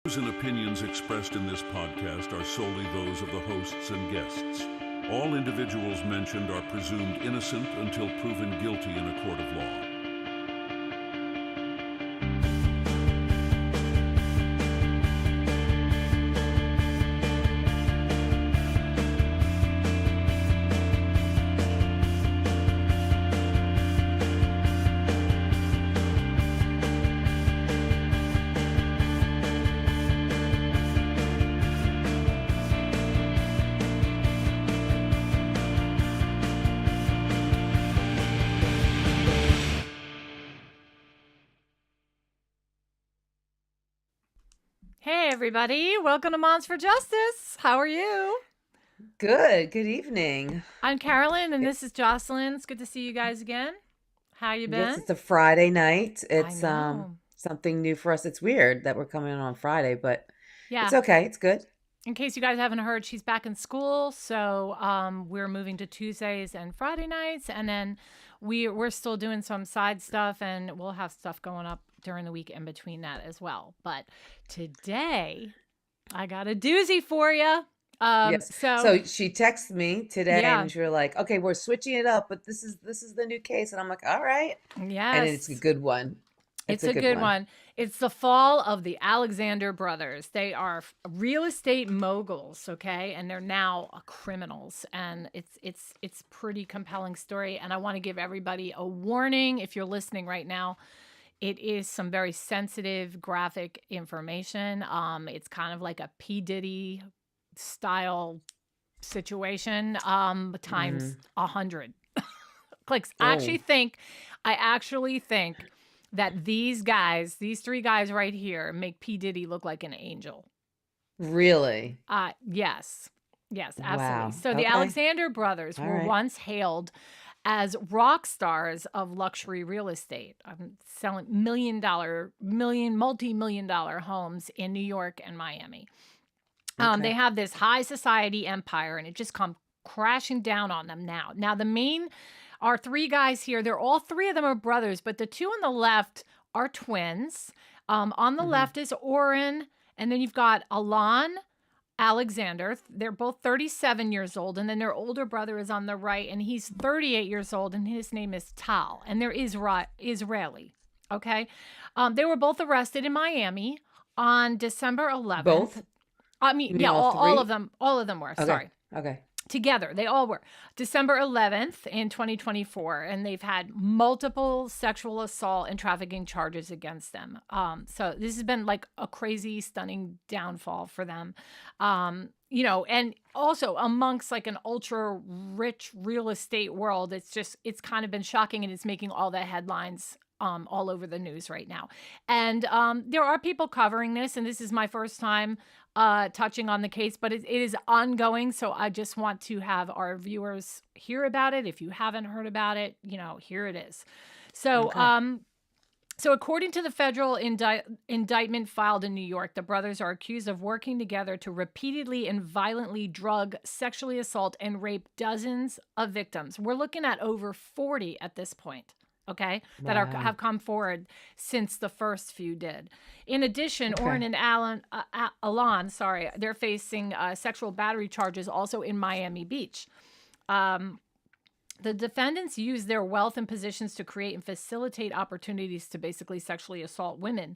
Views and opinions expressed in this podcast are solely those of the hosts and guests. All individuals mentioned are presumed innocent until proven guilty in a court of law. Hey everybody, welcome to Moms for Justice. How are you? Good evening. I'm Carolyn and this is Jocelyn. It's good to see you guys again. How you been? Yes, it's a Friday night. It's know. something new for us. It's weird that we're coming in on Friday, but Yeah. it's okay. It's good. In case you guys haven't heard, she's back in school, so we're moving to Tuesdays and Friday nights, and then we're still doing some side stuff, and we'll have stuff going up during the week in between that as well. But today, I got a doozy for you. Yes. So she texted me today, Yeah. and she was like, "Okay, we're switching it up, but this is the new case," and I'm like, "All right." Yes. And it's a good one. It's a good one. It's the fall of the Alexander brothers. They are real estate moguls, okay? And they're now criminals. And it's pretty compelling story. And I want to give everybody a warning if you're listening right now. It is some very sensitive, graphic information. It's kind of like a P.Diddy style situation times 100. Clicks. I actually think that these three guys right here make P.Diddy look like an angel. Really? Yes, absolutely. Wow. So the Alexander brothers were once hailed as rock stars of luxury real estate, selling multi-million dollar homes in New York and Miami. They have this high society empire, and it just come crashing down on them now. Now our three guys here, all three of them are brothers, but the two on the left are twins. On the left is Oren, and then you've got Alon Alexander. They're both 37 years old, and then their older brother is on the right, and he's 38 years old, and his name is Tal, and they're Israeli, okay? They were both arrested in Miami on December 11th. Both? I mean, yeah, all of them were, okay. Sorry. Okay. Together, they all were. December 11th in 2024, and they've had multiple sexual assault and trafficking charges against them. So this has been like a crazy, stunning downfall for them. And also amongst like an ultra rich real estate world, it's kind of been shocking, and it's making all the headlines all over the news right now. And there are people covering this, and this is my first time touching on the case, but it is ongoing. So I just want to have our viewers hear about it. If you haven't heard about it, here it is. So, so according to the federal indictment filed in New York, the brothers are accused of working together to repeatedly and violently drug, sexually assault, and rape dozens of victims. We're looking at over 40 at this point. Okay, that have come forward since the first few did. In addition, Oren and Alon, they're facing sexual battery charges also in Miami Beach. The defendants use their wealth and positions to create and facilitate opportunities to basically sexually assault women.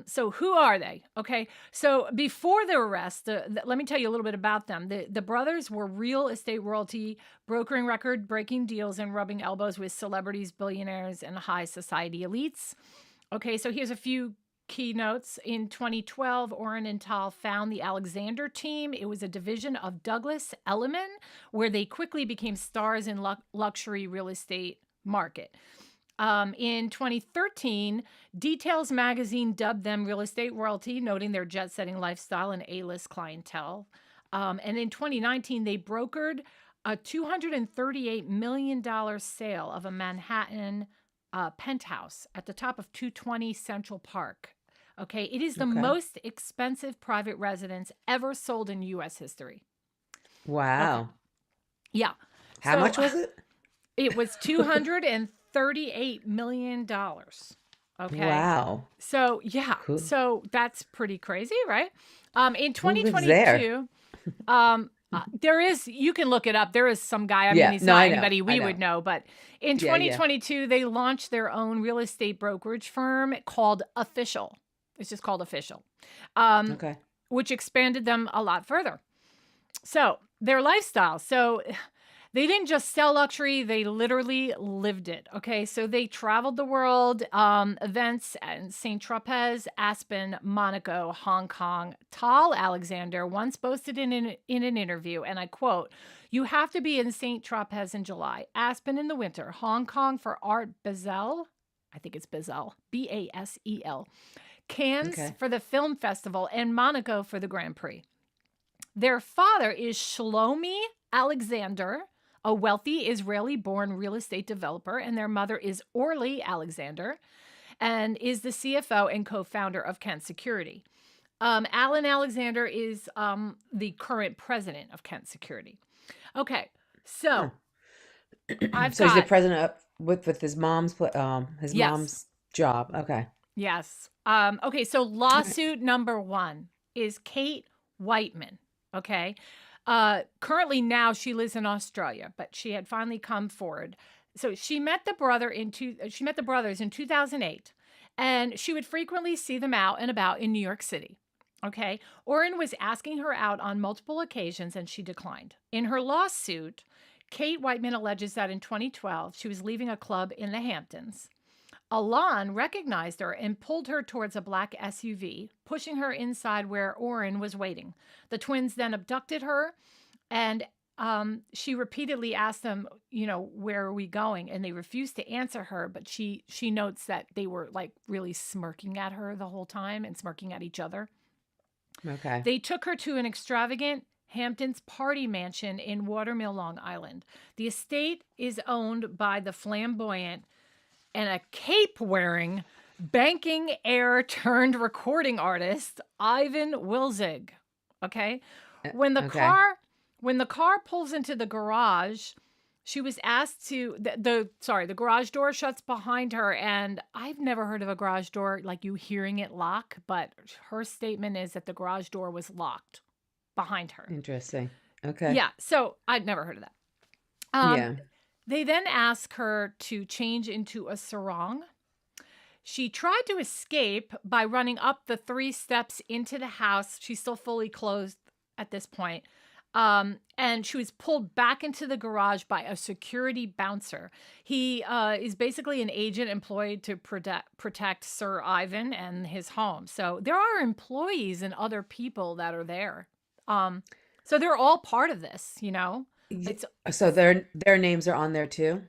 So who are they? Okay, so before their arrest, let me tell you a little bit about them. The brothers were real estate royalty, brokering record-breaking deals and rubbing elbows with celebrities, billionaires, and high society elites. Okay, so here's a few keynotes. In 2012, Oren and Tal found the Alexander team. It was a division of Douglas Elliman, where they quickly became stars in luxury real estate market. In 2013, Details magazine dubbed them real estate royalty, noting their jet-setting lifestyle and A-list clientele. And in 2019, they brokered a $238 million sale of a Manhattan penthouse at the top of 220 Central Park. Okay, it is the most expensive private residence ever sold in U.S. history. Wow. Okay. Yeah. How much was it? It was $238 million. Okay. Wow. So, yeah. Who So that's pretty crazy, right? In who lives there? 2022, there is, you can look it up. There is some guy, I mean, Yeah. he's No, not I know. anybody I we would know. know, but in Yeah. Yeah. 2022, they launched their own real estate brokerage firm called Official. It's just called Official, um, Okay. which expanded them a lot further. So their lifestyle. So they didn't just sell luxury, they literally lived it. Okay. So they traveled the world, events in St. Tropez, Aspen, Monaco, Hong Kong. Tal Alexander once boasted in an interview, and I quote, "You have to be in St. Tropez in July, Aspen in the winter, Hong Kong for Art Basel. I think it's Basel, Basel. Cannes Okay. for the film festival, and Monaco for the Grand Prix." Their father is Shlomi Alexander, a wealthy Israeli-born real estate developer, and their mother is Orly Alexander, and is the CFO and co-founder of Kent Security. Alon Alexander is the current president of Kent Security. Okay, Huh. so I've So he's the got, president with his yes, mom's job. Okay. yes. Okay, so All right. lawsuit number one is Kate Whiteman. Okay. Currently now she lives in Australia, but she had finally come forward. So she met the brothers in 2008, and she would frequently see them out and about in New York City. Okay. Oren was asking her out on multiple occasions, and she declined. In her lawsuit, Kate Whiteman alleges that in 2012, she was leaving a club in the Hamptons. Alon recognized her and pulled her towards a black SUV, pushing her inside where Oren was waiting. The twins then abducted her, and she repeatedly asked them, where are we going? And they refused to answer her, but she notes that they were like really smirking at her the whole time and smirking at each other. Okay. They took her to an extravagant Hamptons party mansion in Watermill, Long Island. The estate is owned by the flamboyant and a cape-wearing banking heir turned recording artist, Ivan Wilzig. Okay? When the Okay. car pulls into the garage, she was asked to the garage door shuts behind her, and I've never heard of a garage door like you hearing it lock, but her statement is that the garage door was locked behind her. Interesting. Okay. Yeah, so I'd never heard of that. Um, Yeah. They then ask her to change into a sarong. She tried to escape by running up the 3 steps into the house. She's still fully clothed at this point. And she was pulled back into the garage by a security bouncer. He is basically an agent employed to protect Sir Ivan and his home. So there are employees and other people that are there. So they're all part of this, It's So their names are on there too?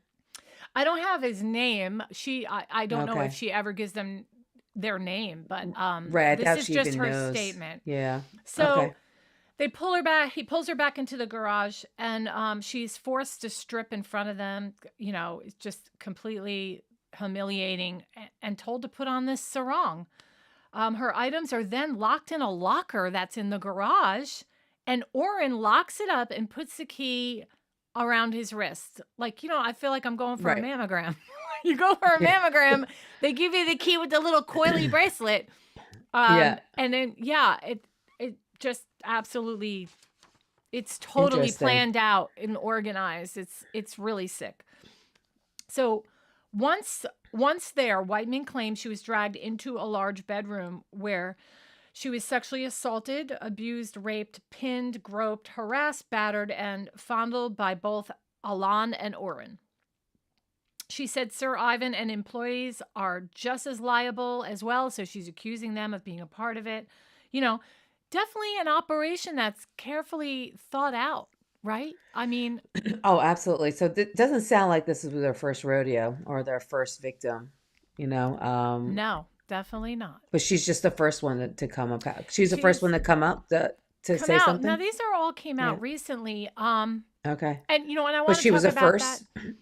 I don't have his name. I don't know if Okay. she ever gives them their name, but Right. I this doubt is she just even her knows. statement. Yeah. So Okay. they pull her back. He pulls her back into the garage, and she's forced to strip in front of them. It's just completely humiliating, and told to put on this sarong. Her items are then locked in a locker that's in the garage, and Oren locks it up and puts the key around his wrist. Like, I feel like I'm going for a Right. mammogram. You go for a Yeah. mammogram, they give you the key with the little coily bracelet. Yeah. And then, yeah, it just absolutely, it's totally Interesting. planned out and organized. It's really sick. So once there, Whiteman claims she was dragged into a large bedroom where she was sexually assaulted, abused, raped, pinned, groped, harassed, battered, and fondled by both Alon and Oren. She said Sir Ivan and employees are just as liable as well, so she's accusing them of being a part of it. Definitely an operation that's carefully thought out, right? I mean, Oh, absolutely. So it doesn't sound like this is their first rodeo or their first victim, no, definitely not. but she's just the first one to come up. She's the first She's one to come up to come say out. Now something? these are all came Yeah. out recently. Okay. And and I But want to she was talk the about that. first?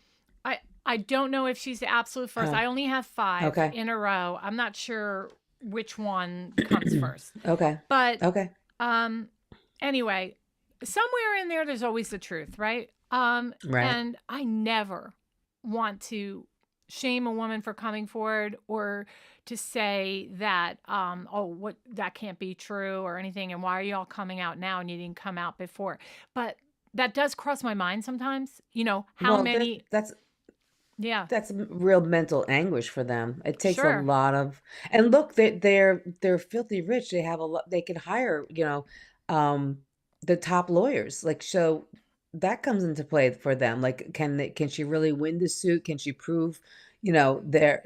I don't know if she's the absolute first. Oh, I only have 5 okay. in a row. I'm not sure which one comes first. Okay. But Okay. anyway, somewhere in there's always the truth, right? Right. And I never want to shame a woman for coming forward or to say that, what that can't be true or anything. And why are you all coming out now and you didn't come out before? But that does cross my mind sometimes, how Well, many, that's yeah, that's real mental anguish for them. It takes a sure. lot of, and look, they're filthy rich. They have a lot. They can hire, um, the top lawyers. Like, so that comes into play for them. Like, can she really win the suit? Can she prove, their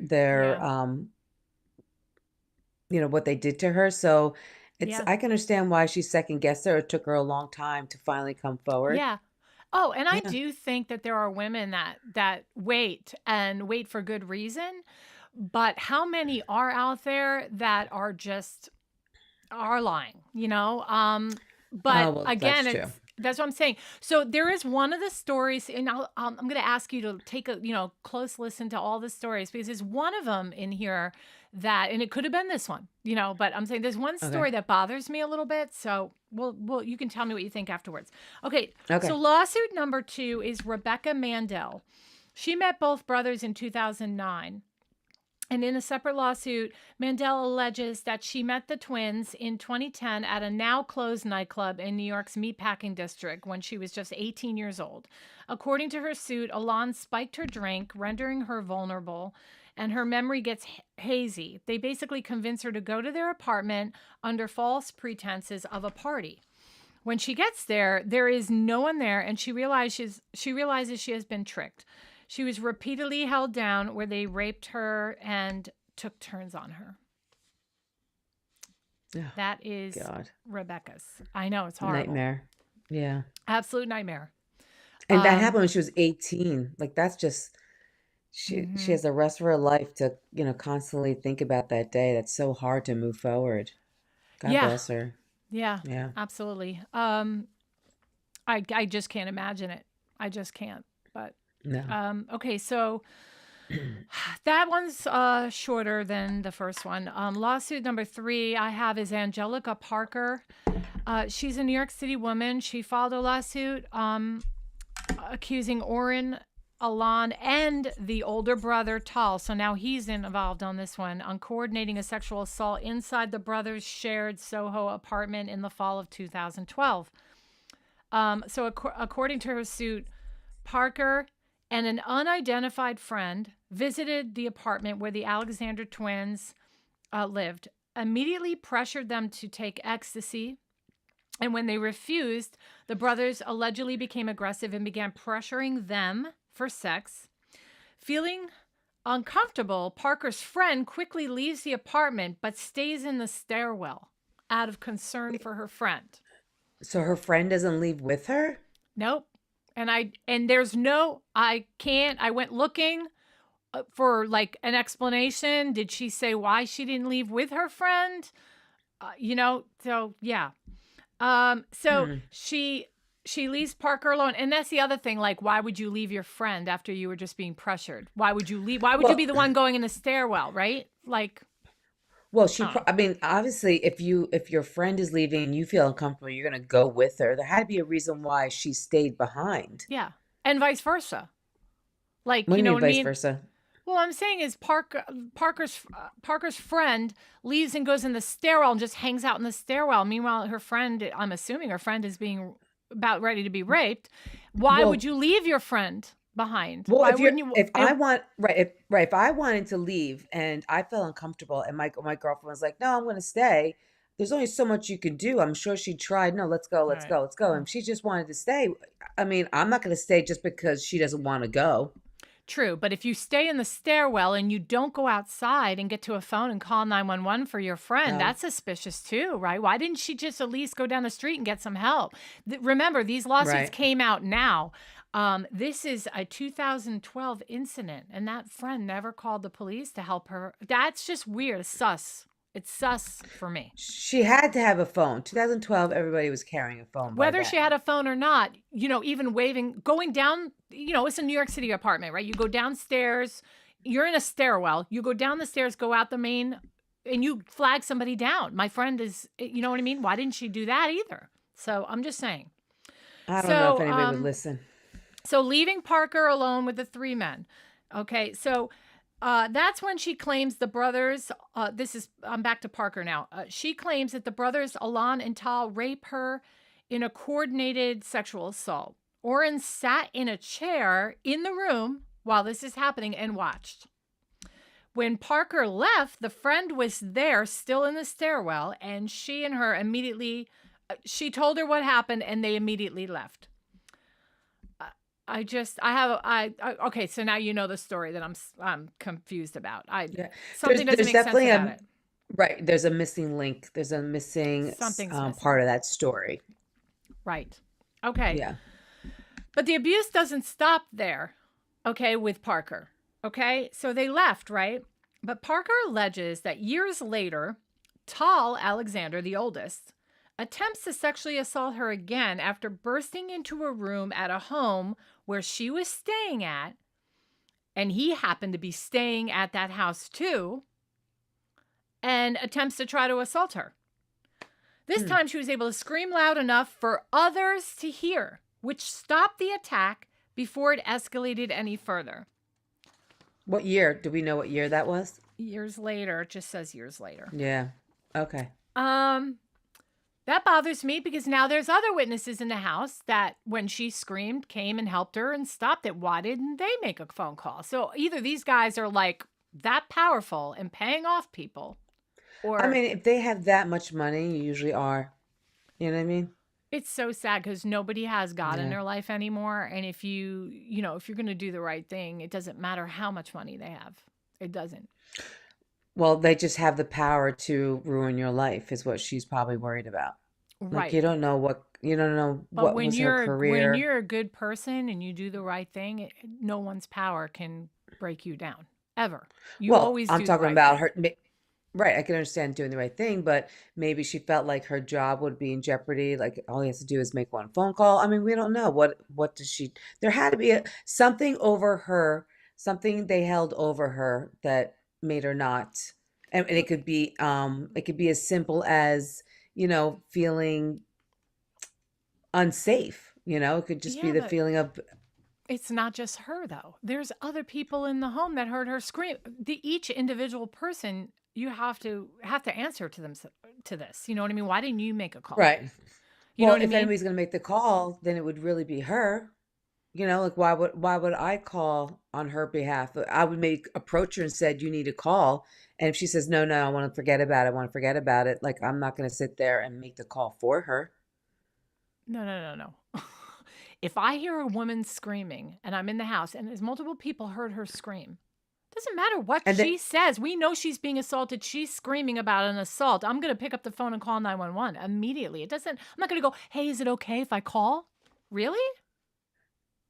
Yeah. what they did to her? So Yeah. I can understand why she second guessed her. It took her a long time to finally come forward. Yeah. Oh, and I Yeah. do think that there are women that wait and wait for good reason, but how many are out there that are lying, but Oh, well, that's again, true. that's what I'm saying. So there is one of the stories, and I'm going to ask you to take a, close listen to all the stories because there's one of them in here and it could have been this one, but I'm saying there's one Okay. story that bothers me a little bit. So you can tell me what you think afterwards. Okay. Okay. So lawsuit number 2 is Rebecca Mandel. She met both brothers in 2009. And in a separate lawsuit, Mandel alleges that she met the twins in 2010 at a now closed nightclub in New York's Meatpacking District when she was just 18 years old. According to her suit, Alon spiked her drink, rendering her vulnerable, and her memory gets hazy. They basically convince her to go to their apartment under false pretenses of a party. When she gets there, there is no one there, and she realizes she has been tricked. She was repeatedly held down where they raped her and took turns on her. Oh, That is God. Rebecca's. I know, it's horrible. Nightmare. Yeah. Absolute nightmare. And that happened when she was 18. Like, that's just she has the rest of her life to, constantly think about that day. That's so hard to move forward. God Yeah. bless her. Yeah. Yeah. Absolutely. I just can't imagine it. I just can't. But No. okay, so that one's shorter than the first one. Lawsuit number 3 I have is Angelica Parker. She's a New York City woman. She filed a lawsuit accusing Oren, Alon, and the older brother, Tal. So now he's involved on this one, on coordinating a sexual assault inside the brothers' shared Soho apartment in the fall of 2012. So according to her suit, Parker and an unidentified friend visited the apartment where the Alexander twins lived, immediately pressured them to take ecstasy. And when they refused, the brothers allegedly became aggressive and began pressuring them for sex. Feeling uncomfortable, Parker's friend quickly leaves the apartment but stays in the stairwell out of concern for her friend. So her friend doesn't leave with her? Nope. And there's no, I went looking for like an explanation. Did she say why she didn't leave with her friend? So yeah. So she leaves Parker alone. And that's the other thing. Like, why would you leave your friend after you were just being pressured? Why would you leave? Why would you be the one going in the stairwell? Right? Like, Well, I mean, obviously, if your friend is leaving and you feel uncomfortable, you're going to go with her. There had to be a reason why she stayed behind. yeah. And vice versa. Like, What do you you know mean what I vice mean? versa? Well, I'm saying is Parker's friend leaves and goes in the stairwell and just hangs out in the stairwell. Meanwhile, her friend, I'm assuming her friend is being about ready to be raped. Why Well, would you leave your friend behind? well, Why wouldn't you? if I want, if I wanted to leave and I felt uncomfortable and my girlfriend was like, no, I'm going to stay. There's only so much you can do. I'm sure she tried. No, let's go, let's Right. go, let's go. And she just wanted to stay. I mean, I'm not going to stay just because she doesn't want to go. True, but if you stay in the stairwell and you don't go outside and get to a phone and call 911 for your friend, No. that's suspicious too, right? Why didn't she just at least go down the street and get some help? Remember, these lawsuits Right. came out now. This is a 2012 incident, and that friend never called the police to help her. That's just weird. It's sus. It's sus for me. She had to have a phone. 2012, everybody was carrying a phone. Whether she had a phone or not, even waving, going down, it's a New York City apartment, right? You go downstairs, you're in a stairwell, you go down the stairs, go out the main, and you flag somebody down. My friend is, you know what I mean? Why didn't she do that either? So I'm just saying. I don't know if anybody would listen. So leaving Parker alone with the 3 men. Okay, so That's when she claims the brothers, I'm back to Parker now. She claims that the brothers Alon and Tal rape her in a coordinated sexual assault. Oren sat in a chair in the room while this is happening and watched. When Parker left, the friend was there still in the stairwell, and she and her immediately, she told her what happened and they immediately left. Okay, so now you know the story that I'm confused about. Something doesn't make sense about it. Right, there's a missing link. There's a missing part of that story. Right. Okay. Yeah. But the abuse doesn't stop there, okay, with Parker. Okay, so they left, right? But Parker alleges that years later, Tal Alexander, the oldest, attempts to sexually assault her again after bursting into a room at a home where she was staying at, and he happened to be staying at that house too, and attempts to try to assault her. This time she was able to scream loud enough for others to hear, which stopped the attack before it escalated any further. What year? Do we know what year that was? Years later. It just says years later. Yeah. Okay. That bothers me because now there's other witnesses in the house that when she screamed, came and helped her and stopped it. Why didn't they make a phone call? So either these guys are like that powerful and paying off people, or I mean, if they have that much money, you usually are. You know what I mean? it's so sad because nobody has God in Yeah. their life anymore. And if if you're going to do the right thing, it doesn't matter how much money they have. It doesn't. Well, they just have the power to ruin your life, is what she's probably worried about. Like Right. you don't know what But when was her when career. you're a good person and you do the right thing, no one's power can break you down ever. You Well, always I'm do the talking right about thing. her. Right, I can understand doing the right thing, but maybe she felt like her job would be in jeopardy. Like all he has to do is make one phone call. I mean, we don't know what does she. There had to be something over her, something they held over her that made her not. And it could be as simple as feeling unsafe. It could just be Yeah, the but feeling of it's not just her though. There's other people in the home that heard her scream. Each individual person, you have to answer to them to this. You know what I mean? Why didn't you make a call? right. You know Well, what I if mean? anybody's going to make the call, then it would really be her. Like why would I call on her behalf? I would approach her and said, "You need to call." And if she says, "No, no, I want to forget about it. I want to forget about it," like I'm not going to sit there and make the call for her. No, no, no, no. If I hear a woman screaming and I'm in the house and there's multiple people heard her scream, doesn't matter what And then she says. We know she's being assaulted. She's screaming about an assault. I'm going to pick up the phone and call 911 immediately. I'm not going to go, "Hey, is it okay if I call?" Really?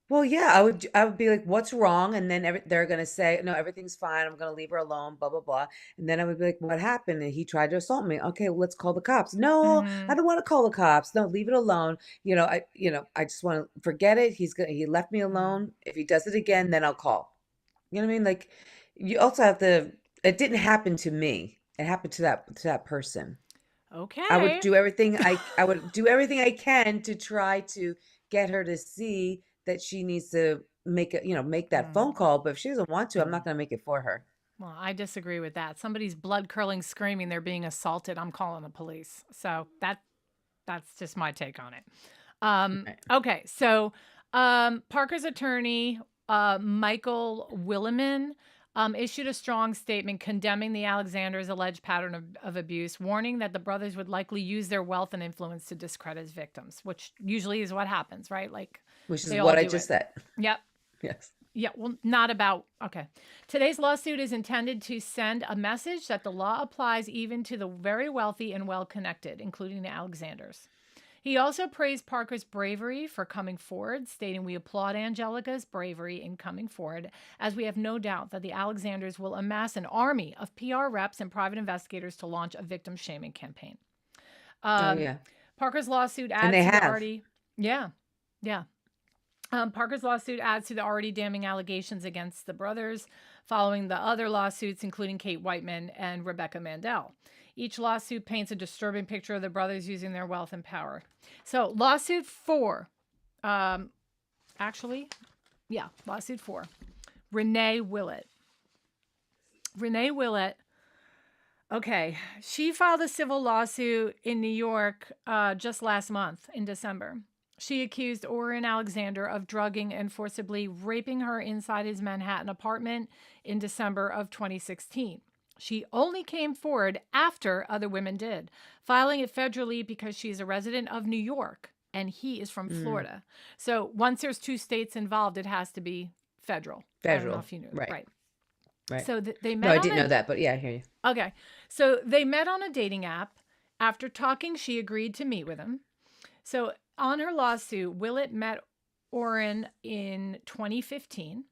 Well, yeah, I would be like, "What's wrong?" And then they're gonna say, "No, everything's fine. I'm gonna leave her alone." Blah blah blah. And then I would be like, "What happened?" And he tried to assault me. Okay, well, let's call the cops. No, I Hmm. don't want to call the cops. No, leave it alone. I just want to forget it. He left me alone. If he does it again, then I'll call. You know what I mean? Like, you also have to. It didn't happen to me. It happened to that person. Okay. I would do everything I can to try to get her to see that she needs to make that phone Mm, call. But if she doesn't want to, I'm not mm. going to make it for her. Well, I disagree with that. Somebody's blood curling screaming they're being assaulted. I'm calling the police. So that's just my take on it. Right. Okay, so Parker's attorney, Michael Williman, issued a strong statement condemning the Alexanders' alleged pattern of abuse, warning that the brothers would likely use their wealth and influence to discredit his victims, which usually is what happens, right? Like Which is they all what I do just it. said. Yep. Yes. Yeah, well, not about. Okay. Today's lawsuit is intended to send a message that the law applies even to the very wealthy and well connected, including the Alexanders. He also praised Parker's bravery for coming forward, stating, "We applaud Angelica's bravery in coming forward, as we have no doubt that the Alexanders will amass an army of PR reps and private investigators to launch a victim shaming campaign." Oh Um, yeah. Parker's lawsuit And adds they to the have. already. Yeah, yeah. Parker's lawsuit adds to the already damning allegations against the brothers, following the other lawsuits, including Kate Whiteman and Rebecca Mandel. Each lawsuit paints a disturbing picture of the brothers using their wealth and power. So, lawsuit 4, um, actually, yeah, lawsuit 4, Renee Willett. Renee Willett. Okay, she filed a civil lawsuit in New York just last month in December. She accused Oren Alexander of drugging and forcibly raping her inside his Manhattan apartment in December of 2016. She only came forward after other women did, filing it federally because she's a resident of New York and he is from Florida. So once there's two states involved, it has to be federal. I don't know if you knew. Right. Right. So they met. No, I didn't know that, but yeah, I hear you. Okay. So they met on a dating app. After talking, she agreed to meet with him. So on her lawsuit, Willett met Oren in 2015.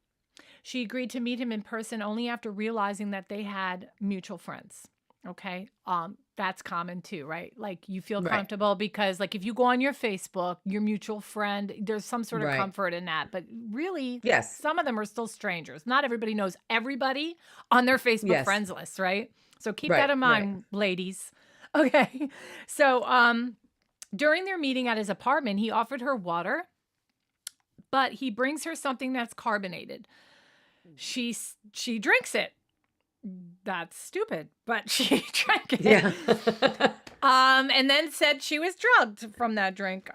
She agreed to meet him in person only after realizing that they had mutual friends. Okay. That's common too, right? Like you feel comfortable because like if you go on your Facebook, your mutual friend, there's some sort of comfort in that. But really, some of them are still strangers. Not everybody knows everybody on their Facebook friends list, right? So keep that in mind, ladies. Okay. So during their meeting at his apartment, he offered her water, but he brings her something that's carbonated. She drinks it. That's stupid, but she drank it. Yeah. And then said she was drugged from that drink.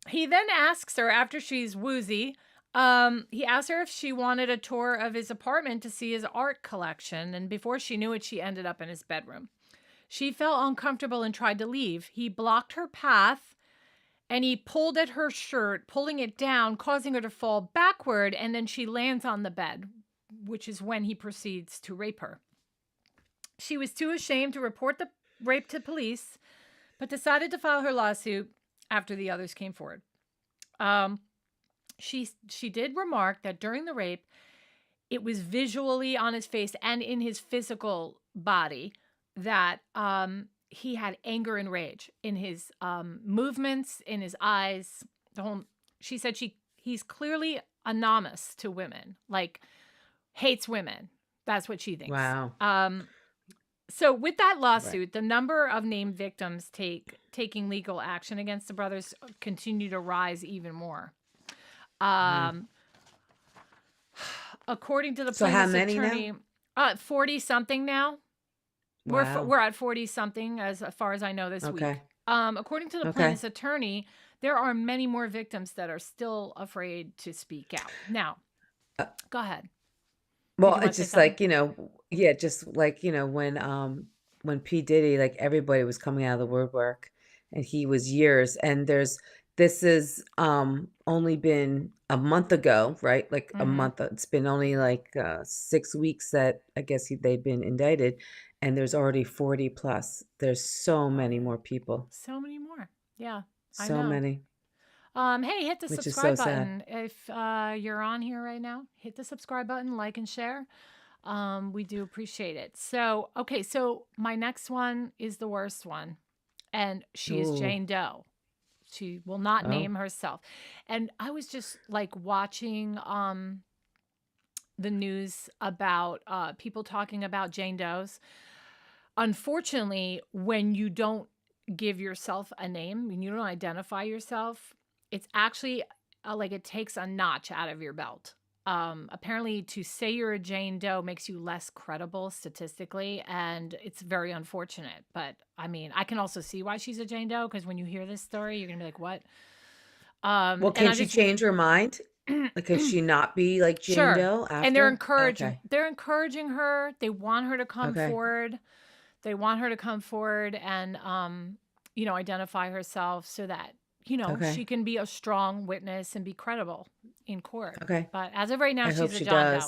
He then asks her after she's woozy. He asked her if she wanted a tour of his apartment to see his art collection. And before she knew it, she ended up in his bedroom. She felt uncomfortable and tried to leave. He blocked her path and he pulled at her shirt, pulling it down, causing her to fall backward. And then she lands on the bed, which is when he proceeds to rape her. She was too ashamed to report the rape to police, but decided to file her lawsuit after the others came forward. She did remark that during the rape, it was visually on his face and in his physical body that he had anger and rage in his movements, in his eyes. She said he's clearly anonymous to women, like hates women. That's what she thinks. Wow. So with that lawsuit, the number of named victims taking legal action against the brothers continue to rise even more. According to the plaintiff's attorney, 40 something now. Wow. We're at 40 something as far as I know this week. According to the plaintiff's attorney, there are many more victims that are still afraid to speak out. Now, go ahead. Well, it's just like, just like, when P.Diddy, like everybody was coming out of the woodwork and he was years. And this is only been a month ago, right? Like a month. It's been only like 6 weeks that I guess they've been indicted. And there's already 40 plus. There's so many more people. So many more. Yeah. So many. Hey, hit the subscribe button. If you're on here right now, hit the subscribe button, like and share. We do appreciate it. So, okay, so my next one is the worst one. And she is Jane Doe. She will not name herself. And I was just like watching the news about people talking about Jane Does. Unfortunately, when you don't give yourself a name, when you don't identify yourself, it's actually like it takes a notch out of your belt. Apparently, to say you're a Jane Doe makes you less credible statistically, and it's very unfortunate. But I mean, I can also see why she's a Jane Doe, because when you hear this story, you're gonna be like, "What?" Well, can she change her mind? Like, can she not be like Jane Doe after? And they're encouraging. They're encouraging her. They want her to come forward. They want her to come forward and identify herself so that she can be a strong witness and be credible in court. Okay. But as of right now, she's a John Doe.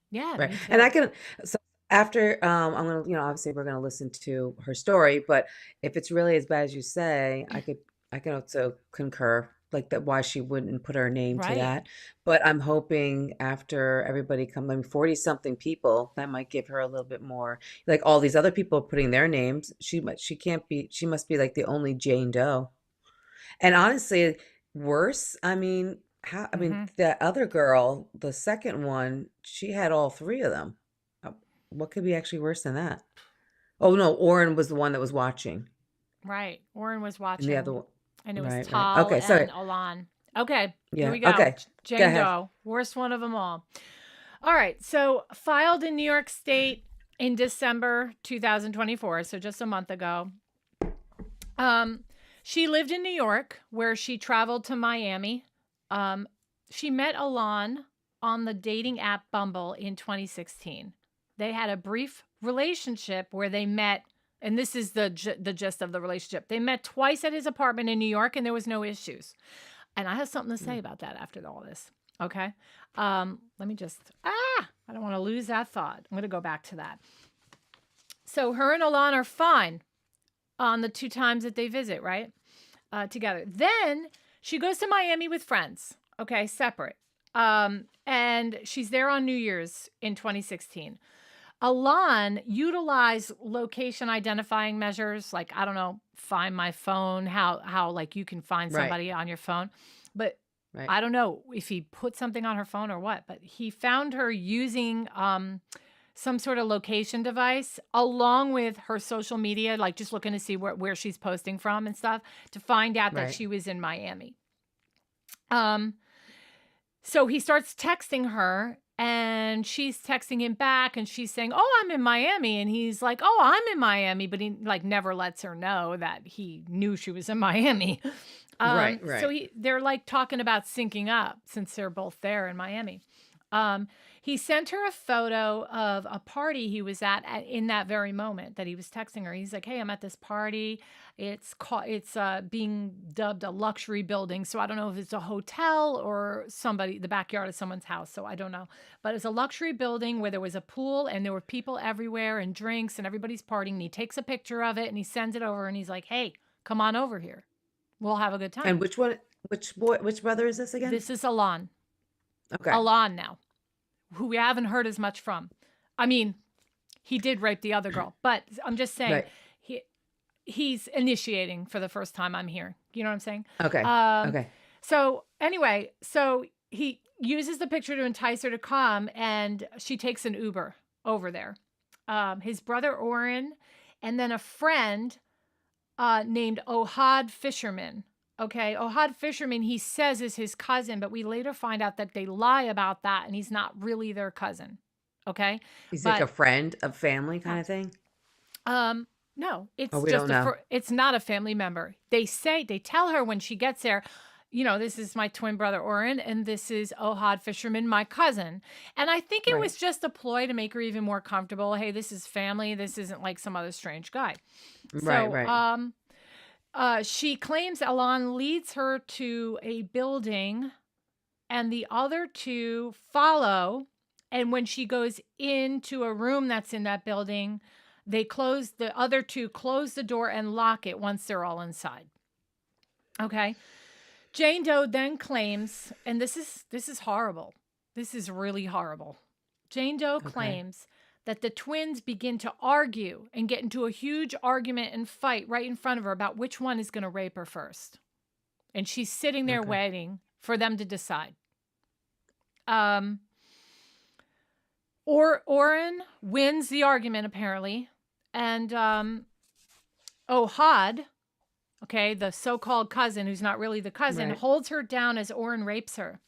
Yeah. Right. And I can, so after, I'm going to, obviously we're going to listen to her story, but if it's really as bad as you say, I can also concur like that, why she wouldn't put her name to that. But I'm hoping after everybody comes, 40 something people, that might give her a little bit more, like all these other people putting their names. She must be like the only Jane Doe. And honestly, worse, the other girl, the second one, she had all three of them. What could be actually worse than that? Oh, no, Oren was the one that was watching. Right. Oren was watching. And the other one. And it was Tal and Alon. Okay. Here we go. Okay. Jane Doe. Worst one of them all. All right. So filed in New York State in December 2024, so just a month ago, she lived in New York, where she traveled to Miami. She met Alon on the dating app Bumble in 2016. They had a brief relationship where they met, and this is the gist of the relationship. They met twice at his apartment in New York, and there was no issues. And I have something to say about that after all this. Okay. Let me just, I don't want to lose that thought. I'm going to go back to that. So her and Alon are fine on the 2 times that they visit, right? Together. Then she goes to Miami with friends. Okay. Separate. And she's there on New Year's in 2016. Alon utilized location identifying measures, like, I don't know, Find My Phone, how like you can find somebody on your phone. But I don't know if he put something on her phone or what, but he found her using some sort of location device along with her social media, like just looking to see where she's posting from and stuff, to find out that she was in Miami. So he starts texting her, and she's texting him back, and she's saying, "Oh, I'm in Miami." And he's like, "Oh, I'm in Miami." But he like never lets her know that he knew she was in Miami. Right. So they're like talking about syncing up since they're both there in Miami. He sent her a photo of a party he was at in that very moment that he was texting her. He's like, "Hey, I'm at this party. It's being dubbed a luxury building. So I don't know if it's a hotel or the backyard of someone's house. So I don't know. But it's a luxury building where there was a pool and there were people everywhere and drinks and everybody's partying." And he takes a picture of it and he sends it over and he's like, "Hey, come on over here. We'll have a good time." And which brother is this again? This is Alon. Okay. Alon now, who we haven't heard as much from. I mean, he did rape the other girl, but I'm just saying he's initiating for the first time I'm here. You know what I'm saying? Okay. Okay. So anyway, so he uses the picture to entice her to come, and she takes an Uber over there. His brother Oren, and then a friend named Ohad Fisherman. Okay, Ohad Fisherman, he says, is his cousin, but we later find out that they lie about that, and he's not really their cousin. Okay, he's like a friend, a family kind of thing. No, it's it's not a family member. They tell her when she gets there, you know, "This is my twin brother Oren, and this is Ohad Fisherman, my cousin." And I think it was just a ploy to make her even more comfortable. Hey, this is family. This isn't like some other strange guy. She claims Alon leads her to a building and the other two follow. And when she goes into a room that's in that building, the other two close the door and lock it once they're all inside. Okay. Jane Doe then claims, and this is horrible. This is really horrible. Jane Doe claims that the twins begin to argue and get into a huge argument and fight right in front of her about which one is going to rape her first. And she's sitting there waiting for them to decide. Oren wins the argument, apparently. And Ohad, the so-called cousin, who's not really the cousin, holds her down as Oren rapes her.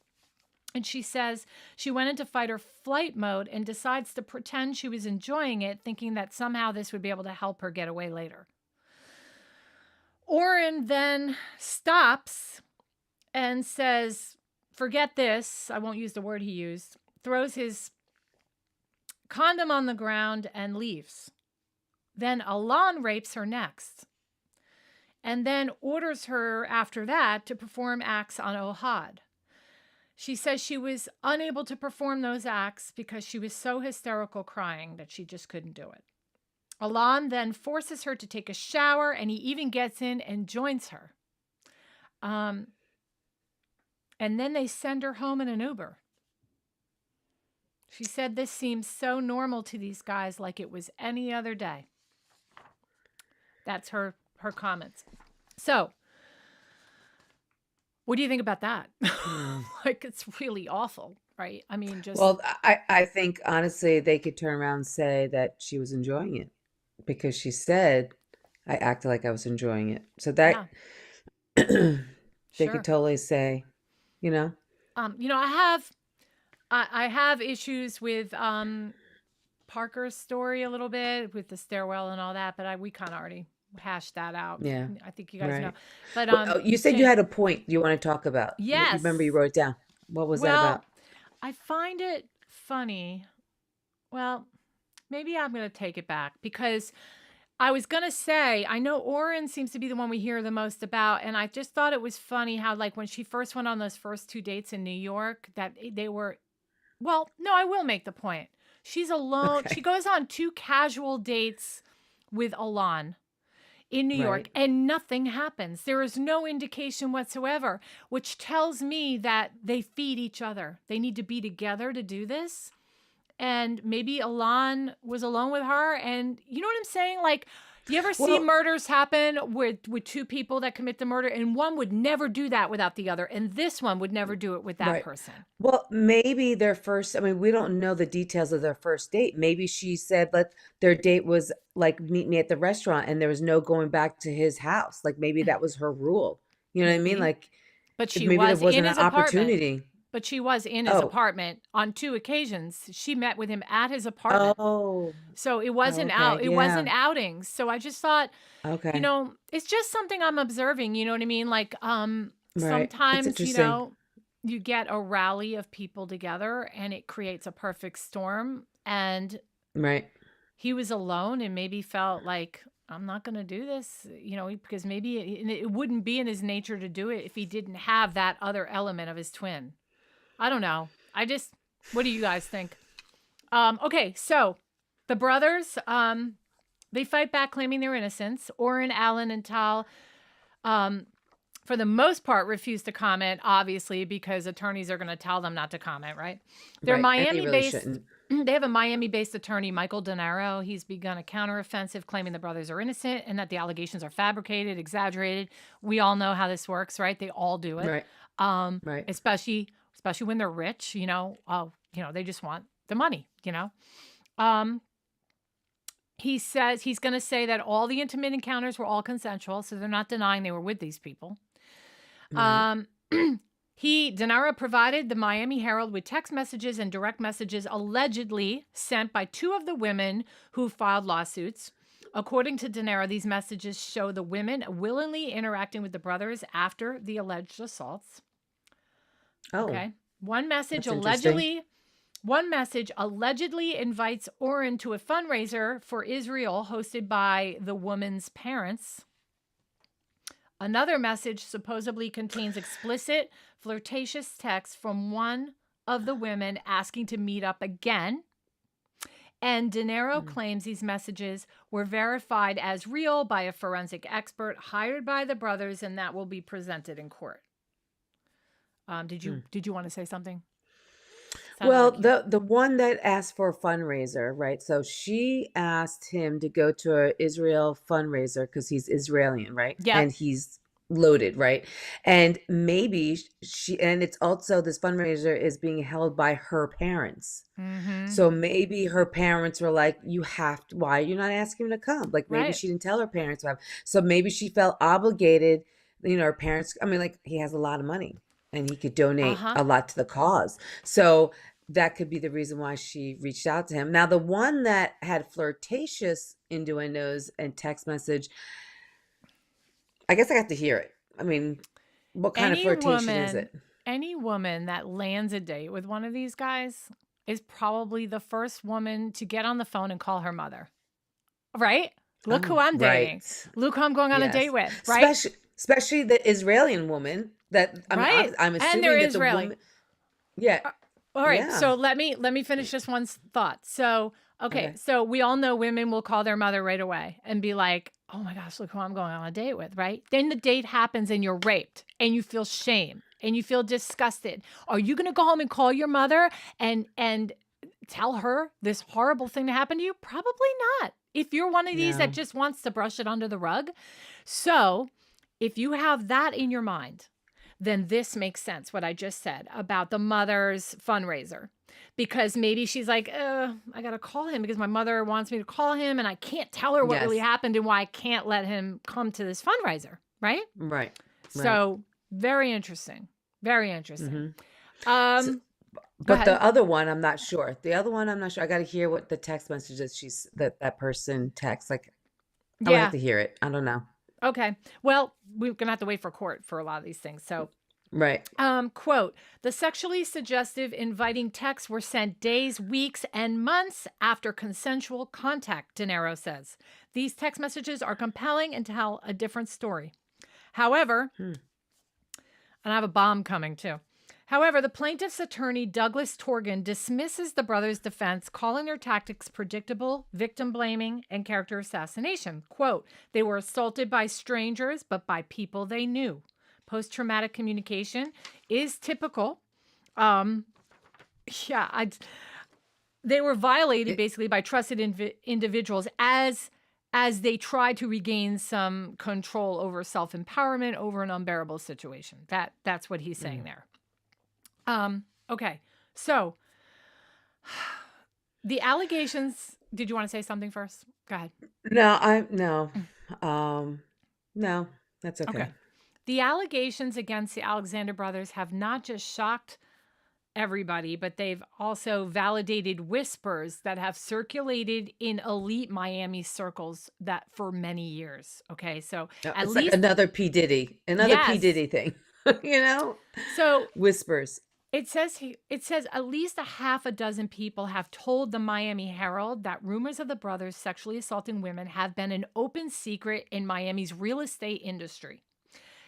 And she says she went into fight or flight mode and decides to pretend she was enjoying it, thinking that somehow this would be able to help her get away later. Oren then stops and says, "Forget this." I won't use the word he used. Throws his condom on the ground and leaves. Then Alon rapes her next, and then orders her after that to perform acts on Ohad. She says she was unable to perform those acts because she was so hysterical crying that she just couldn't do it. Alon then forces her to take a shower, and he even gets in and joins her. And then they send her home in an Uber. She said this seems so normal to these guys, like it was any other day. That's her comments. So, what do you think about that? Like, it's really awful, right? I mean, just... Well, I think, honestly, they could turn around and say that she was enjoying it because she said, "I acted like I was enjoying it." So that they could totally say, you know? I have issues with Parker story a little bit with the stairwell and all that, but we kind of already hashed that out. Yeah. I think you guys know. Right. But Well, you said you had a point you want to talk about. You remember you yes. wrote it down. What was that Well, about? I find it funny. Well, maybe I'm going to take it back because I was going to say, I know Oren seems to be the one we hear the most about. And I just thought it was funny how, like, when she first went on those first 2 dates in New York, that they were, well, no, I will make the point. She's alone. She Okay. goes on 2 casual dates with Alon in New York Right. and nothing happens. There is no indication whatsoever, which tells me that they feed each other. They need to be together to do this. And maybe Alon was alone with her. And you know what I'm saying? Like, you ever see Well, murders happen with 2 people that commit the murder, and one would never do that without the other, and this one would never do it with that right. person. Well, maybe their first, I mean, we don't know the details of their first date. Maybe she said their date was like, meet me at the restaurant, and there was no going back to his house. Like maybe that was her rule. You know what I mean? Maybe. Like But she maybe there was in wasn't an his apartment. opportunity. But she was in his Oh, apartment on 2 occasions. She met with him at his apartment. oh, So it oh, wasn't okay. it wasn't Yeah. outings. So I just thought, Okay. it's just something I'm observing, you know what I mean? Like, Right. That's sometimes, interesting. you get a rally of people together and it creates a perfect storm. And Right. he was alone and maybe felt like, I'm not going to do this, because maybe it wouldn't be in his nature to do it if he didn't have that other element of his twin. I don't know. What do you guys think? Okay, so the brothers, they fight back claiming their innocence. Oren, Alon, and Tal, for the most part, refuse to comment, obviously, because attorneys are going to tell them not to comment, right? They're Right. And they really Miami-based. shouldn't. They have a Miami-based attorney, Michael Denaro. He's begun a counteroffensive claiming the brothers are innocent and that the allegations are fabricated, exaggerated. We all know how this works, right? They all do it. Right. Right. Especially when they're rich, they just want the money, He says he's going to say that all the intimate encounters were all consensual, so they're not denying they were with these people. Right. Denaro provided the Miami Herald with text messages and direct messages allegedly sent by 2 of the women who filed lawsuits. According to Denaro, these messages show the women willingly interacting with the brothers after the alleged assaults. Oh, Okay. One message that's interesting. allegedly invites Oren to a fundraiser for Israel hosted by the woman's parents. Another message supposedly contains explicit, flirtatious text from one of the women asking to meet up again. And Denaro claims these messages were verified as real by a forensic expert hired by the brothers, and that will be presented in court. Did you want to say something? Sounded Well, like you. the one that asked for a fundraiser, right? So she asked him to go to a Israel fundraiser because he's Israeli, right? Yep. And he's loaded, right? And maybe and it's also this fundraiser is being held by her parents. Mm-hmm. So maybe her parents were like, why are you not asking him to come? Like maybe Right. she didn't tell her parents to have. So maybe she felt obligated, her parents, I mean, like he has a lot of money and he could donate Uh-huh. a lot to the cause. So that could be the reason why she reached out to him. Now, the one that had flirtatious innuendos and text message, I guess I got to hear it. I mean, what kind of flirtation is it? Any woman that lands a date with one of these guys is probably the first woman to get on the phone and call her mother. Right? Look who I'm dating. Right. Look who I'm going on a Yes. date with, right? Especially the Israeli woman that Right. I'm And assuming they're that Israeli. the woman. Yeah. All right. Yeah. So let me finish just one thought. So, okay. So we all know women will call their mother right away and be like, oh my gosh, look who I'm going on a date with, right? Then the date happens and you're raped and you feel shame and you feel disgusted. Are you going to go home and call your mother and tell her this horrible thing to happen to you? Probably not. If you're one of these that just wants to brush it under the rug. So if you have that in your mind, then this makes sense, what I just said about the mother's fundraiser. Because maybe she's like, I got to call him because my mother wants me to call him and I can't tell her what really happened and why I can't let him come to this fundraiser, right? Right. So very interesting. Very interesting. So, Go But ahead. the other one, I'm not sure. The other one, I'm not sure. I got to hear what the text message is that person texts. Like, I would have Yeah. to hear it. I don't know. Okay. Well, we're going to have to wait for court for a lot of these things. So, Right. quote, the sexually suggestive, inviting texts were sent days, weeks, and months after consensual contact, De Niro says. These text messages are compelling and tell a different story. However, and I have a bomb coming too. However, the plaintiff's attorney, Douglas Torgan, dismisses the brothers' defense, calling their tactics predictable, victim blaming, and character assassination. Quote, they were assaulted by strangers, but by people they knew. Post-traumatic communication is typical. They were violated basically by trusted individuals as they try to regain some control over self-empowerment over an unbearable situation. That's what he's saying there. Okay. So the allegations, did you want to say something first? Go ahead. No, that's okay. Okay. The allegations against the Alexander brothers have not just shocked everybody, but they've also validated whispers that have circulated in elite Miami circles that for many years. Okay. So at It's least like another P. Diddy Yes. thing, you know? So Whispers. it says at least a half a dozen people have told the Miami Herald that rumors of the brothers sexually assaulting women have been an open secret in Miami's real estate industry.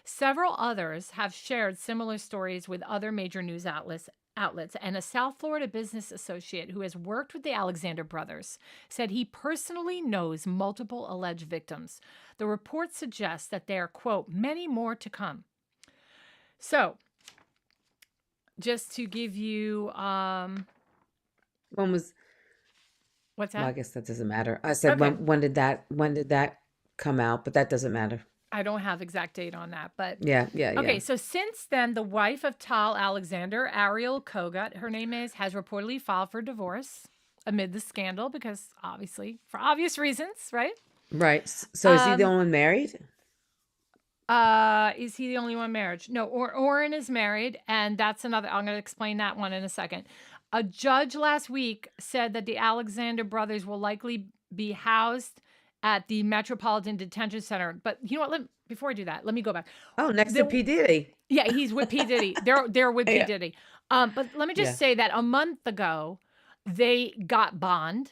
Several others have shared similar stories with other major news outlets, and a South Florida business associate who has worked with the Alexander brothers said he personally knows multiple alleged victims. The report suggests that there are, quote, many more to come. So, just to give you, When was? what's that? Well, I guess that doesn't matter. I said Okay. when did that come out? But that doesn't matter. I don't have exact date on that, but Yeah. okay. So since then, the wife of Tal Alexander, Ariel Kogut, her name is, has reportedly filed for divorce amid the scandal because obviously, for obvious reasons, right? Right. So is he the Um, only one married? Is he the only one married? No, Oren is married, and that's another. I'm going to explain that one in a second. A judge last week said that the Alexander brothers will likely be housed at the Metropolitan Detention Center. But you know what? Before I do that, let me go back. Oh, next to P. Diddy. Yeah, he's with P. Diddy. They're with P. Yeah. Diddy. But let me just say that a month ago, they got bond,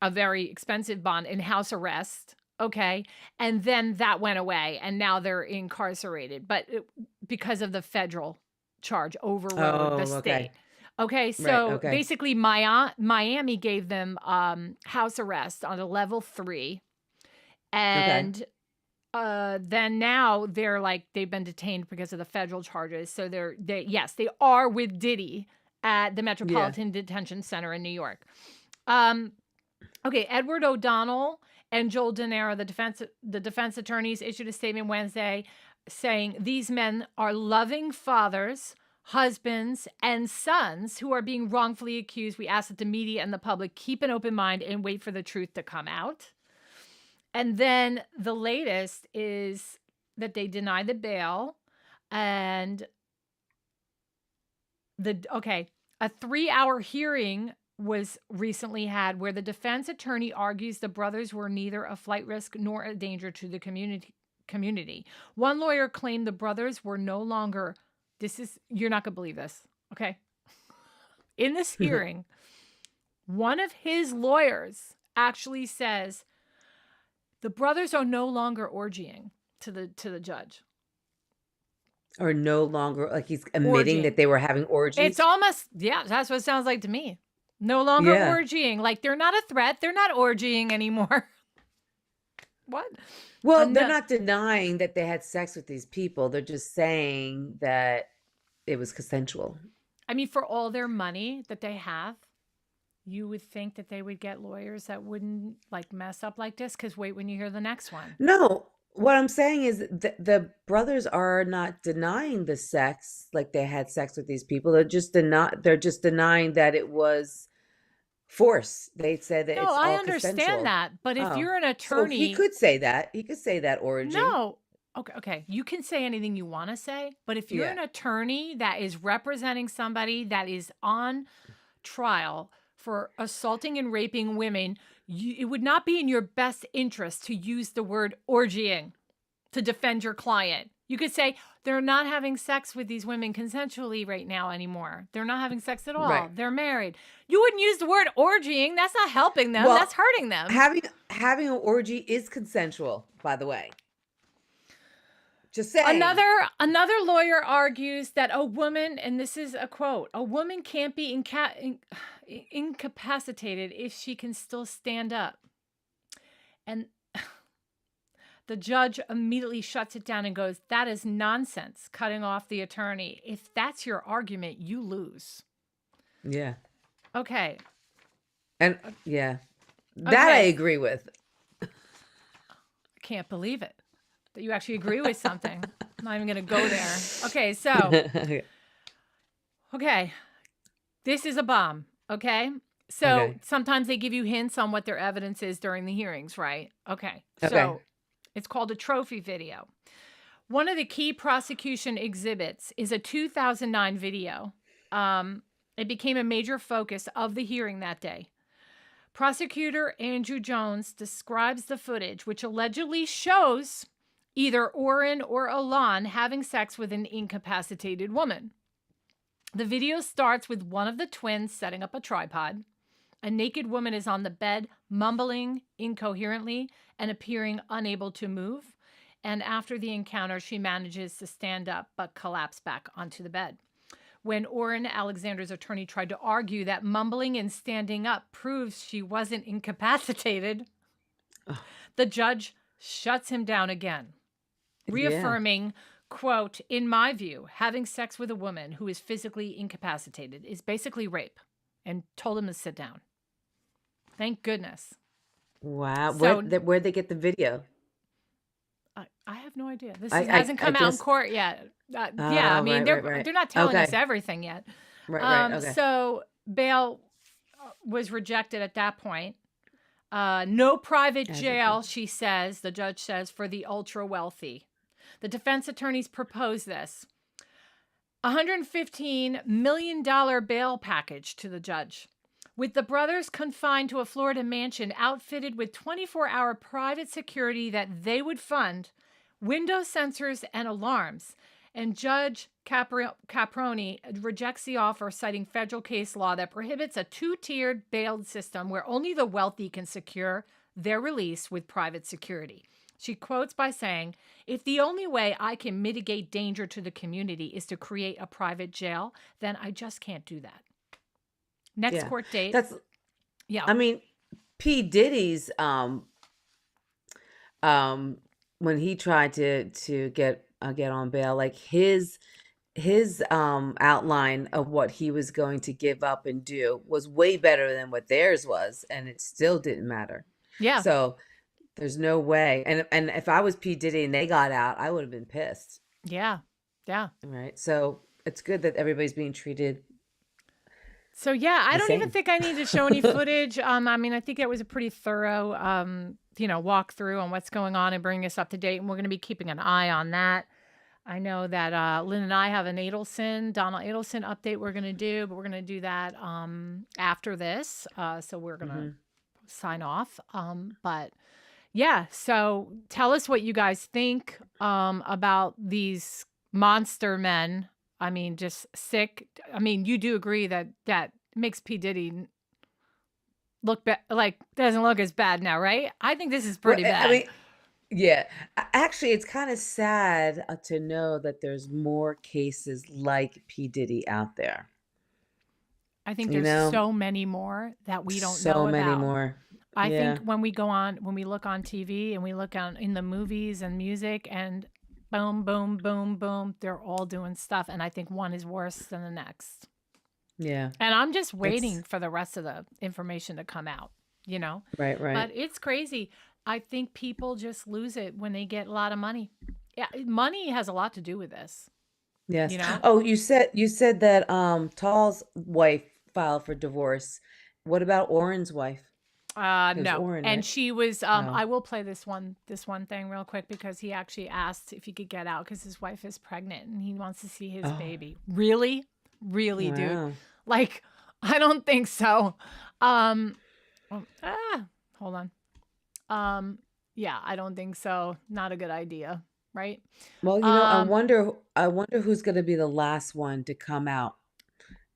a very expensive bond, in house arrest. Okay. And then that went away, and now they're incarcerated, but because of the federal charge overrode the state. Okay. So basically, Miami gave them house arrest on a level 3. And then now they're like, they've been detained because of the federal charges. So they are with Diddy at the Metropolitan Detention Center in New York. Okay, Edward O'Donnell and Joel De Niro, the defense attorneys, issued a statement Wednesday saying these men are loving fathers, husbands, and sons who are being wrongfully accused. We ask that the media and the public keep an open mind and wait for the truth to come out. And then the latest is that they deny the bail, and a 3-hour hearing was recently had where the defense attorney argues the brothers were neither a flight risk nor a danger to the community. One lawyer claimed the brothers were no longer, you're not going to believe this, okay? In this hearing, one of his lawyers actually says the brothers are no longer orgying to the judge. Or no longer, like he's admitting that they were having orgies? It's almost, that's what it sounds like to me. No longer orgying. Like, they're not a threat. They're not orgying anymore. What? Well, they're not denying that they had sex with these people. They're just saying that it was consensual. I mean, for all their money that they have, you would think that they would get lawyers that wouldn't like mess up like this. Because wait when you hear the next one. No, what I'm saying is the brothers are not denying the sex, like they had sex with these people. They're just denying that it was force. They said that it's all I understand consensual. that, but if you're an attorney, so he could say that. He could say that orgy. No, Okay. You can say anything you want to say, but if you're Yeah. an attorney that is representing somebody that is on trial for assaulting and raping women, it would not be in your best interest to use the word orgying to defend your client. You could say they're not having sex with these women consensually right now anymore. They're not having sex at all. Right. They're married. You wouldn't use the word orgying. That's not helping them. Well, That's hurting them. having an orgy is consensual, by the way. Just saying. Another lawyer argues that a woman, and this is a quote, a woman can't be incapacitated if she can still stand up. And the judge immediately shuts it down and goes, that is nonsense, cutting off the attorney. If that's your argument, you lose. Yeah. Okay. And yeah, that I agree with. I can't believe it that you actually agree with something. I'm not even going to go there. Okay, so, okay, this is a bomb, okay? So sometimes they give you hints on what their evidence is during the hearings, right? Okay, so it's called a trophy video. One of the key prosecution exhibits is a 2009 video. It became a major focus of the hearing that day. Prosecutor Andrew Jones describes the footage, which allegedly shows either Oren or Alon having sex with an incapacitated woman. The video starts with one of the twins setting up a tripod. A naked woman is on the bed, mumbling incoherently and appearing unable to move. And after the encounter, she manages to stand up but collapse back onto the bed. When Oren Alexander's attorney tried to argue that mumbling and standing up proves she wasn't incapacitated, the judge shuts him down again, reaffirming, quote, in my view, having sex with a woman who is physically incapacitated is basically rape, and told him to sit down. Thank goodness. Wow. So, Where'd they get the video? I have no idea. This hasn't come out in court yet. I mean, they're not telling us everything yet. Right. So bail was rejected at that point. No private jail, she says, the judge says, for the ultra wealthy. The defense attorneys proposed this $115 million bail package to the judge, with the brothers confined to a Florida mansion outfitted with 24-hour private security that they would fund, window sensors and alarms. And Judge Caproni rejects the offer, citing federal case law that prohibits a two-tiered bail system where only the wealthy can secure their release with private security. She quotes by saying, if the only way I can mitigate danger to the community is to create a private jail, then I just can't do that. Next court date. I mean, P.Diddy's, when he tried to get on bail, like his outline of what he was going to give up and do was way better than what theirs was, and it still didn't matter. Yeah. So there's no way. And if I was P. Diddy and they got out, I would have been pissed. Yeah. Right. So it's good that everybody's being treated. So yeah, I don't even think I need to show any footage. I mean, I think it was a pretty thorough, walk through on what's going on and bringing us up to date. And we're going to be keeping an eye on that. I know that Lynn and I have an Donald Adelson update we're going to do, but we're going to do that after this. So we're going to sign off. But yeah, so tell us what you guys think about these monster men. I mean, just sick. I mean, you do agree that makes P. Diddy look doesn't look as bad now, right? I think this is pretty bad. I mean, yeah. Actually, it's kind of sad to know that there's more cases like P. Diddy out there. I think there's so many more that we don't know about. So many more. I think when we look on TV and we look in the movies and music and boom, boom, boom, boom, they're all doing stuff. And I think one is worse than the next. Yeah. And I'm just waiting for the rest of the information to come out, Right. But it's crazy. I think people just lose it when they get a lot of money. Yeah, money has a lot to do with this. Yes. Oh, you said that Tall's wife filed for divorce. What about Oren's wife? It was No. Oren, And right? she was No. I will play this one thing real quick because he actually asked if he could get out because his wife is pregnant and he wants to see his Oh, baby. Really? Really, dude. wow. Like, I don't think so. Um hold on. Yeah, I don't think so. Not a good idea, right? Well, Um I wonder who's going to be the last one to come out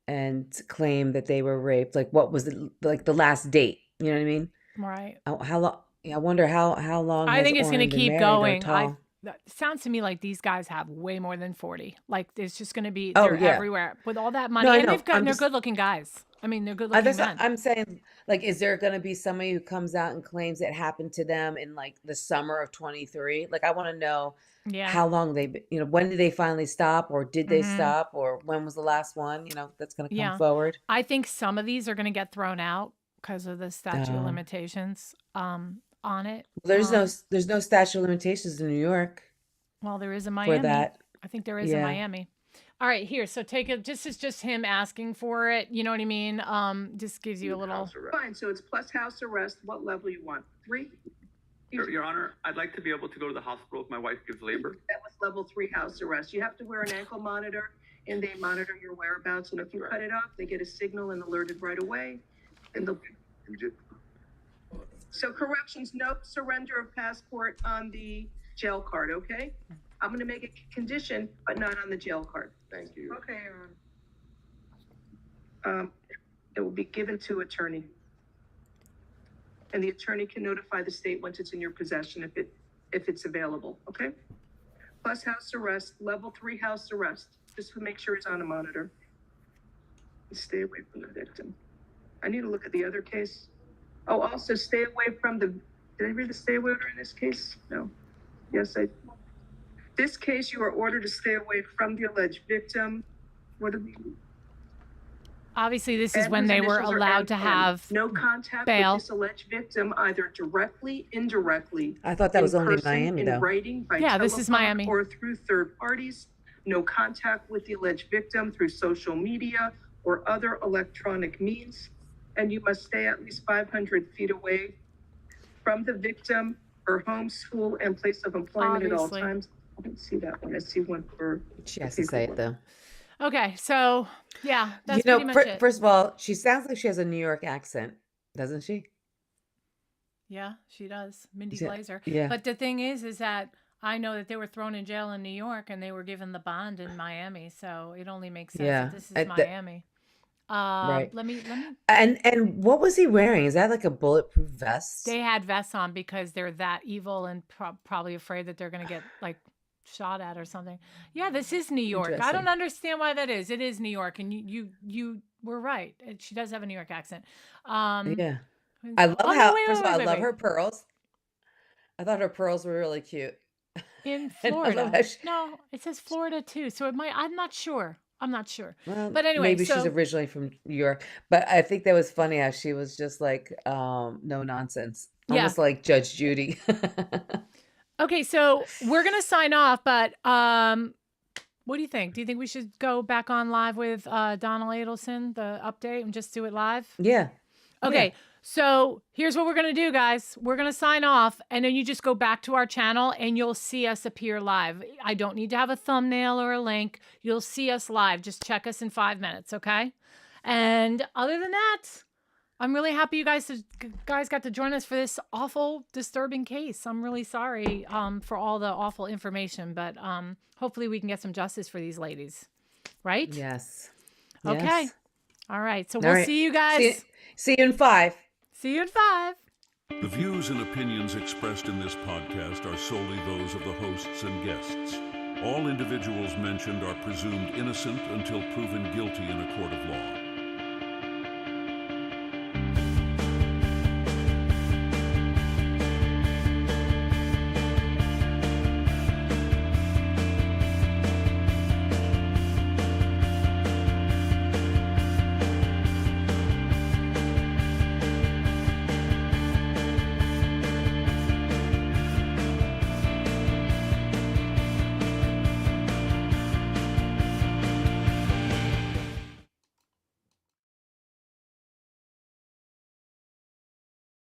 and claim that they were raped. Like, what was like the last date? You know what I mean? right. How long? Yeah, I wonder how long I has think it's going to Oren been keep married or going. tall? That sounds to me like these guys have way more than 40. Like it's just going to be Oh they're yeah. everywhere with all that No, money I and know. they're good-looking guys. I mean, they're good-looking men. I'm saying, like, is there going to be somebody who comes out and claims it happened to them in like the summer of 23? Like, I want to know Yeah. how long when did they finally stop, or did they Mhm. stop, or when was the last one? That's going to come Yeah. forward. I think some of these are going to get thrown out because of the statute of Oh. limitations on it. There's no statute of limitations in New York Well, there is in for Miami. that. I think there is in Yeah. Miami. All right, here. So take it. This is just him asking for it. You know what I mean? Just gives you a little. Fine. So it's plus house arrest. What level you want? 3? Your Honor, I'd like to be able to go to the hospital if my wife gives labor. That was level 3 house arrest. You have to wear an ankle monitor, and they monitor your whereabouts. And if you cut it off, they get a signal and alerted right away. And they'll. So corrections, no surrender of passport on the jail card. Okay. I'm going to make a condition, but not on the jail card. Thank you. Okay, Aaron. It will be given to attorney. And the attorney can notify the state once it's in your possession if it's available, okay? Plus house arrest, level 3 house arrest, just to make sure it's on a monitor. Stay away from the victim. I need to look at the other case. Oh, also stay away from did I read the stay away order in this case? No. Yes, this case, you are ordered to stay away from the alleged victim. What are the Obviously, this is and when whose they were initials are allowed to NN. have No contact bail. with this alleged victim, either directly, indirectly, I thought that in was only person, Miami, in though. writing, by Yeah, this is telephone, Miami. or through third parties. No contact with the alleged victim through social media or other electronic means. And you must stay at least 500 feet away from the victim, her home, school, and place of employment at all Obviously. times. I don't see that one. I see one for. She has to say it though. Okay, so yeah, that's pretty much it. First of all, she sounds like she has a New York accent, doesn't she? Yeah, she does. Mindy Yeah, Glazer. yeah. But the thing is that I know that they were thrown in jail in New York and they were given the bond in Miami. So it only makes sense Yeah, that this is I- that- Miami. Right. Let me. And what was he wearing? Is that like a bulletproof vest? They had vests on because they're that evil and probably afraid that they're going to get like shot at or something. Yeah, this is New York. I Interesting. don't understand why that is. It is New York, and you were right. She does have a New York accent. Yeah. I love oh, no, how, wait, first of all, I wait, love wait. her pearls. I thought her pearls were really cute. In And I love Florida. how she- No, it says Florida too. So it might. I'm not sure. Well, But anyway, maybe she's so- originally from New York. But I think that was funny how she was just like, no nonsense. Yeah. Almost like Judge Judy. Okay, so we're gonna sign off, but what do you think? Do you think we should go back on live with Donald Adelson, the update, and just do it live? Yeah. Okay, Yeah. so here's what we're going to do, guys. We're going to sign off, and then you just go back to our channel, and you'll see us appear live. I don't need to have a thumbnail or a link. You'll see us live. Just check us in 5 minutes, okay? And other than that, I'm really happy you guys got to join us for this awful, disturbing case. I'm really sorry for all the awful information, but hopefully we can get some justice for these ladies, right? Yes. Okay. Yes. All right. So All we'll right. see you guys. See you in 5. See you in 5. The views and opinions expressed in this podcast are solely those of the hosts and guests. All individuals mentioned are presumed innocent until proven guilty in a court of law.